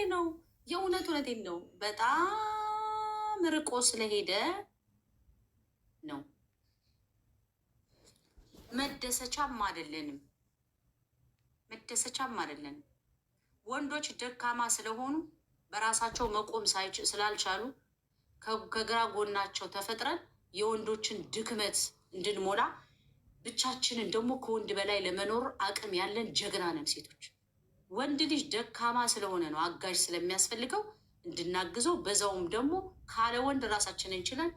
ነው የእውነቴን ነው። በጣም ርቆ ስለሄደ ነው። መደሰቻም አይደለንም። ወንዶች ደካማ ስለሆኑ በራሳቸው መቆም ስላልቻሉ ከግራ ጎናቸው ተፈጥረን የወንዶችን ድክመት እንድንሞላ ብቻችንን ደግሞ ከወንድ በላይ ለመኖር አቅም ያለን ጀግና ነን ሴቶች። ወንድ ልጅ ደካማ ስለሆነ ነው አጋዥ ስለሚያስፈልገው እንድናግዘው፣ በዛውም ደግሞ ካለ ወንድ ራሳችንን ችለን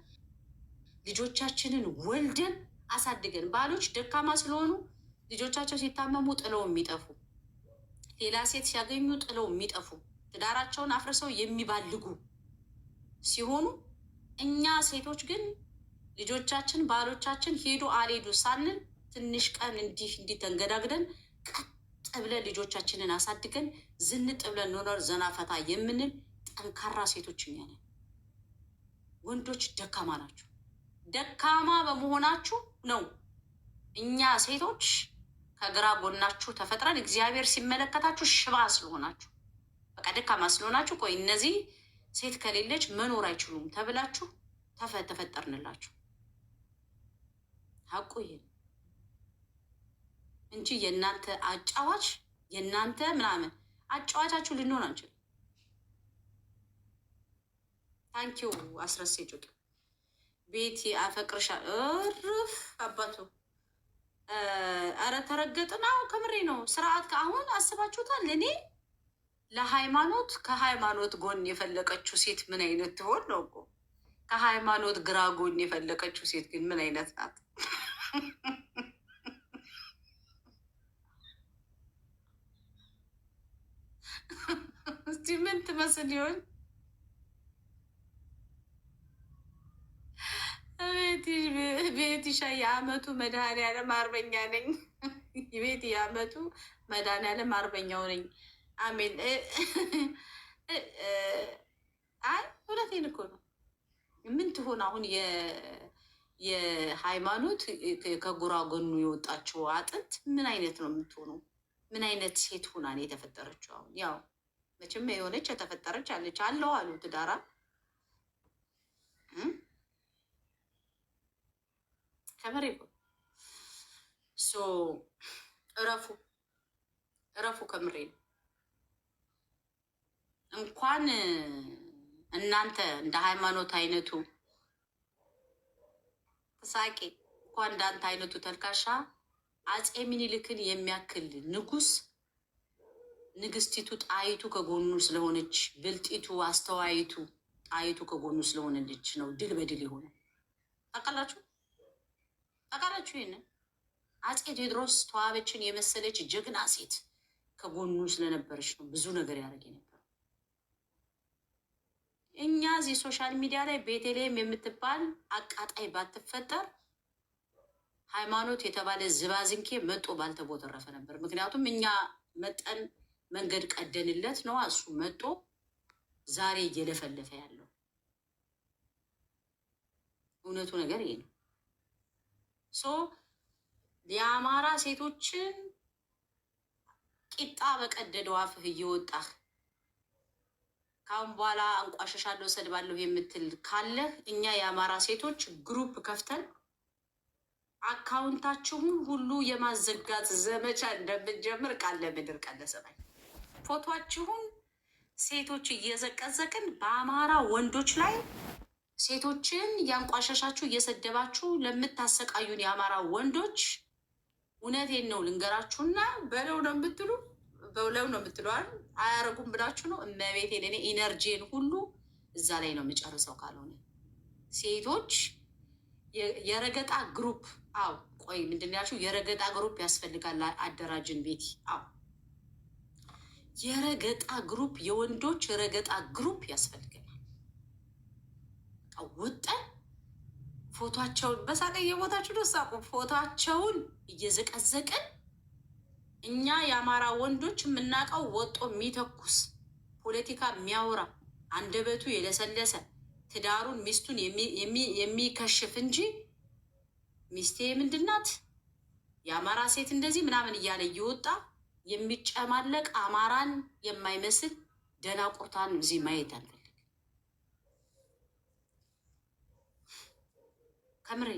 ልጆቻችንን ወልደን አሳድገን። ባሎች ደካማ ስለሆኑ ልጆቻቸው ሲታመሙ ጥለው የሚጠፉ፣ ሌላ ሴት ሲያገኙ ጥለው የሚጠፉ፣ ትዳራቸውን አፍርሰው የሚባልጉ ሲሆኑ እኛ ሴቶች ግን ልጆቻችን ባሎቻችን ሄዱ አልሄዱ ሳንል ትንሽ ቀን እንዲህ ተንገዳግደን ቀጥ ብለን ልጆቻችንን አሳድገን ዝንጥ ብለን ኖር ዘናፈታ የምንል ጠንካራ ሴቶች እኛ ነን። ወንዶች ደካማ ናቸው። ደካማ በመሆናችሁ ነው እኛ ሴቶች ከግራ ጎናችሁ ተፈጥረን እግዚአብሔር ሲመለከታችሁ ሽባ ስለሆናችሁ፣ በቃ ደካማ ስለሆናችሁ፣ ቆይ እነዚህ ሴት ከሌለች መኖር አይችሉም ተብላችሁ ተፈጠርንላችሁ። ሀቁ ይሄ እንጂ የእናንተ አጫዋች የእናንተ ምናምን አጫዋቻችሁ ልንሆን አንችልም። ታንኪው አስረሴ ጮቅ ቤቲ አፈቅርሻል። እርፍ አባቱ አረ ተረገጥና ከምሬ ነው። ስርዓት ከአሁን አስባችሁታል። እኔ ለሃይማኖት ከሃይማኖት ጎን የፈለቀችው ሴት ምን አይነት ትሆን ነው እኮ። ከሃይማኖት ግራ ጎን የፈለቀችው ሴት ግን ምን አይነት ናት? እስቲ ምን ትመስል ይሆን? ቤቲሻ የአመቱ መድኃኒዓለም አርበኛ ነኝ። ቤት የአመቱ መድኃኒዓለም አርበኛው ነኝ። አሜን። አይ እውነቴን እኮ ነው። ምን ትሆን አሁን የሃይማኖት ከጉራ ጎኑ የወጣችው አጥንት ምን አይነት ነው የምትሆነው? ምን አይነት ሴት ሆና ነው የተፈጠረችው? አሁን ያው መቼም የሆነች የተፈጠረች አለች አለው አሉ ትዳራ ከመሬ እረፉ ከምሬ ነው። እንኳን እናንተ እንደ ሃይማኖት አይነቱ ተሳቂ እንኳን እንዳንተ አይነቱ ተልካሻ አፄ ሚኒልክን የሚያክል ንጉስ ንግስቲቱ ጣይቱ ከጎኑ ስለሆነች፣ ብልጢቱ አስተዋይቱ ጣይቱ ከጎኑ ስለሆነች ነው ድል በድል የሆነ። ታውቃላችሁ? ይሄንን አፄ ቴዎድሮስ ተዋበችን የመሰለች ጀግና ሴት ከጎኑ ስለነበረች ነው ብዙ ነገር ያደረገ ነበር። እኛ እዚህ ሶሻል ሚዲያ ላይ ቤተልሔም የምትባል አቃጣይ ባትፈጠር ሃይማኖት የተባለ ዝባዝንኬ መጦ ባልተቦተረፈ ነበር። ምክንያቱም እኛ መጠን መንገድ ቀደንለት ነው እሱ መጦ ዛሬ እየለፈለፈ ያለው። እውነቱ ነገር ይሄ ነው። የአማራ ሴቶችን ቂጣ በቀደደው አፍህ እየወጣህ ካሁን በኋላ አንቋሸሻለሁ ሰድባለሁ የምትል ካለህ እኛ የአማራ ሴቶች ግሩፕ ከፍተን አካውንታችሁን ሁሉ የማዘጋት ዘመቻ እንደምንጀምር ቃለ ምድር ቀለ ሰማይ ፎቶችሁን ሴቶች እየዘቀዘቅን በአማራ ወንዶች ላይ ሴቶችን ያንቋሸሻችሁ እየሰደባችሁ ለምታሰቃዩን የአማራ ወንዶች እውነቴን ነው ልንገራችሁና በለው ነው የምትሉ አያረጉም ብላችሁ ነው። እመቤቴን እኔ ኢነርጂን ሁሉ እዛ ላይ ነው የምጨርሰው። ካልሆነ ሴቶች የረገጣ ግሩፕ ቆይ ምንድን ያልሽው? የረገጣ ግሩፕ ያስፈልጋል። አደራጅን ቤቲ የረገጣ ግሩፕ የወንዶች ረገጣ ግሩፕ ያስፈልገናል። ወጠን ፎቶቸውን በሳቀ የቦታችሁ ደሳቁ ፎቶቸውን እየዘቀዘቅን እኛ የአማራ ወንዶች የምናውቀው ወጦ የሚተኩስ ፖለቲካ የሚያወራ አንደበቱ የለሰለሰ ትዳሩን ሚስቱን የሚከሽፍ እንጂ ሚስቴ ምንድናት የአማራ ሴት እንደዚህ ምናምን እያለ እየወጣ የሚጨማለቅ አማራን የማይመስል ደናቁርታን እዚህ ማየት አንፈልግ። ከምሬ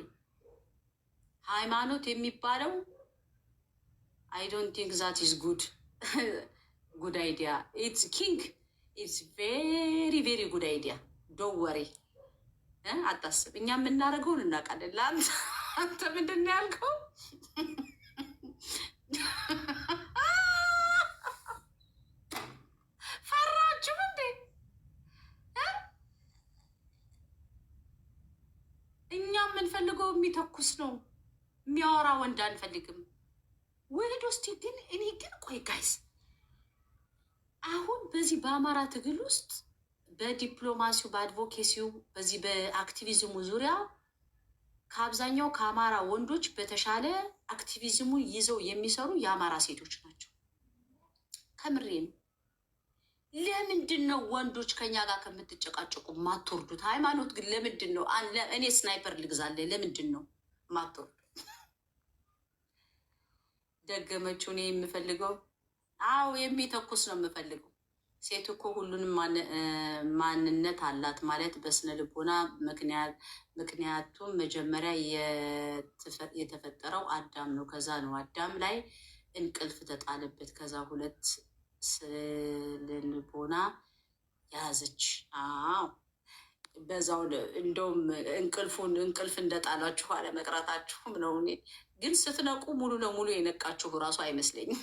ሃይማኖት የሚባለው አይ ዶንት ቲንክ ዛት ኢዝ ጉድ ጉድ አይዲያ። ኢትስ ኪንግ ኢትስ ቬሪ ቬሪ ጉድ አይዲያ። ዶንት ወሪ አታስብ። እኛ የምናደርገውን እናውቃለን። አንተ ምንድን ነው ያልከው? ፈራችሁ እንዴ? እኛ የምንፈልገው የሚተኩስ ነው፣ የሚያወራ ወንድ አንፈልግም። ውህድ ውስጥ ግን እኔ ግን ቆይ ጋይስ፣ አሁን በዚህ በአማራ ትግል ውስጥ በዲፕሎማሲው በአድቮኬሲው በዚህ በአክቲቪዝሙ ዙሪያ ከአብዛኛው ከአማራ ወንዶች በተሻለ አክቲቪዝሙ ይዘው የሚሰሩ የአማራ ሴቶች ናቸው። ከምሬ ነው። ለምንድን ነው ወንዶች ከኛ ጋር ከምትጨቃጨቁ ማትወርዱት? ሃይማኖት ግን ለምንድን ነው እኔ ስናይፐር ልግዛለ? ለምንድን ነው ማትወርዱ? ደገመችው። እኔ የምፈልገው አዎ የሚተኩስ ነው የምፈልገው። ሴት እኮ ሁሉንም ማንነት አላት ማለት በስነ ልቦና ምክንያቱም መጀመሪያ የተፈጠረው አዳም ነው። ከዛ ነው አዳም ላይ እንቅልፍ ተጣለበት። ከዛ ሁለት ስልቦና ያዘች። አዎ በዛው እንደውም እንቅልፍ እንደጣላችሁ አለመቅራታችሁም ነው። እኔ ግን ስትነቁ ሙሉ ለሙሉ የነቃችሁ እራሱ አይመስለኝም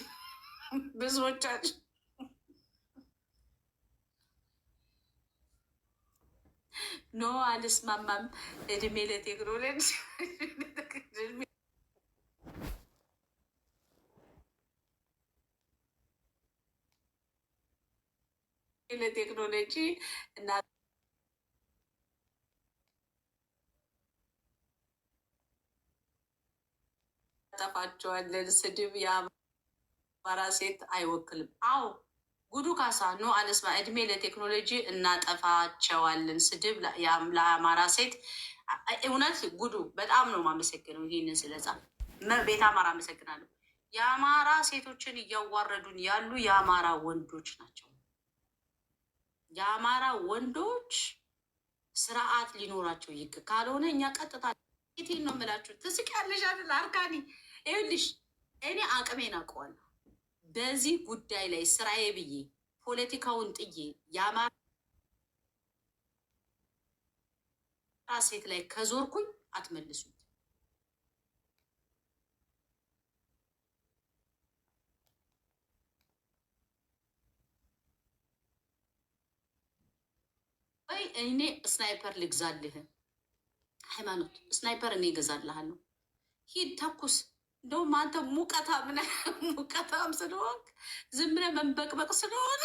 ብዙዎቻችሁ። ኖ አልስማማም። እድሜ ለቴክኖሎጂ ለቴክኖሎጂ እናጠፋቸዋለን። ስድብ የአማራ ሴት አይወክልም። አዎ ጉዱ ካሳ ኖ አለስማ እድሜ ለቴክኖሎጂ እናጠፋቸዋለን። ስድብ ለአማራ ሴት እውነት ጉዱ በጣም ነው የማመሰግነው። ይህንን ስለጻ ቤት አማራ አመሰግናለሁ። የአማራ ሴቶችን እያዋረዱን ያሉ የአማራ ወንዶች ናቸው። የአማራ ወንዶች ስርዓት ሊኖራቸው ይግ ካልሆነ እኛ ቀጥታ ቴን ነው የምላችሁ። ትስቂያለሽ አይደል አርካኒ? ይኸውልሽ እኔ አቅሜን አውቀዋለሁ። በዚህ ጉዳይ ላይ ስራዬ ብዬ ፖለቲካውን ጥዬ የአማራ ሴት ላይ ከዞርኩኝ አትመልሱኝ። ወይ እኔ ስናይፐር ልግዛልህ፣ ሃይማኖት ስናይፐር እኔ እገዛልሃለሁ። ሂድ ተኩስ። እንደውም አንተ ሙቀታም ስለሆንክ ዝም ብለህ መንበቅበቅ ስለሆነ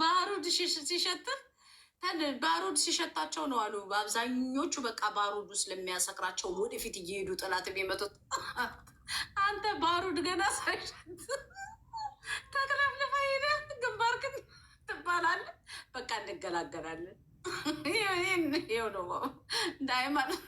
ባሩድ ሲሸትህ ባሩድ ሲሸታቸው ነው አሉ በአብዛኞቹ። በቃ ባሩዱ ስለሚያሰክራቸው ወደፊት እየሄዱ ጠላት የሚመጡት። አንተ ባሩድ ገና ሳይሸት ተክለፍልፈ ሄደህ ግንባርክን ትባላለህ። በቃ እንገላገላለን። ይኸው ነው እንደ ሃይማኖት